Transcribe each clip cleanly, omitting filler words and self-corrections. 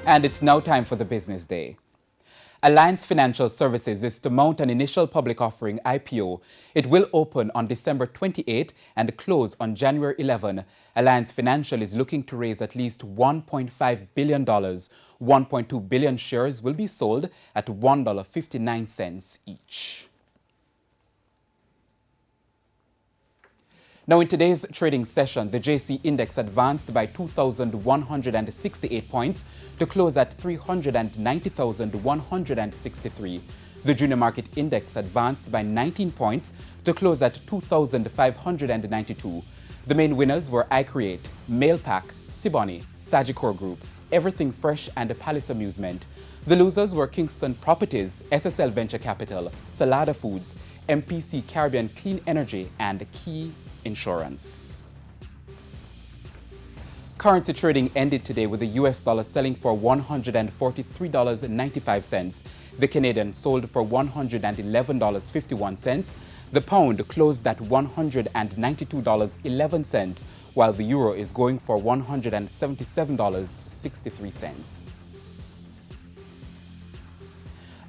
And it's now time for the business day. Alliance Financial Services is to mount an initial public offering (IPO). It will open on December 28 and close on January 11. Alliance Financial is looking to raise at least $1.5 billion. 1.2 billion shares will be sold at $1.59 each. Now, in today's trading session, the JC Index advanced by 2,168 points to close at 390,163. The Junior Market Index advanced by 19 points to close at 2,592. The main winners were iCreate, Mailpack, Siboney, Sagicor Group, Everything Fresh, and Palace Amusement. The losers were Kingston Properties, SSL Venture Capital, Salada Foods, MPC Caribbean Clean Energy, and Key Insurance. Currency trading ended today with the US dollar selling for $143.95. The Canadian sold for $111.51. The pound closed at $192.11, while the euro is going for $177.63.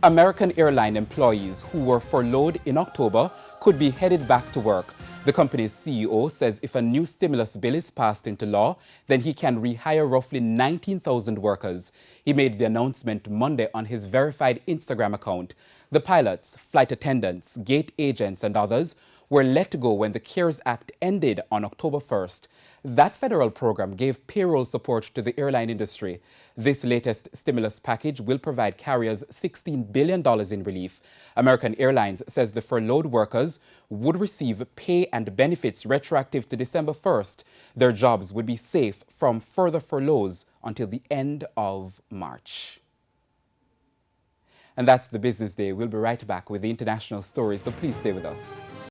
American airline employees who were furloughed in October could be headed back to work. The company's CEO says if a new stimulus bill is passed into law, then he can rehire roughly 19,000 workers. He made the announcement Monday on his verified Instagram account. The pilots, flight attendants, gate agents, and others were let go when the CARES Act ended on October 1st. That federal program gave payroll support to the airline industry. This latest stimulus package will provide carriers $16 billion in relief. American Airlines says the furloughed workers would receive pay and benefits retroactive to December 1st. Their jobs would be safe from further furloughs until the end of March. And that's the business day. We'll be right back with the international stories, so please stay with us.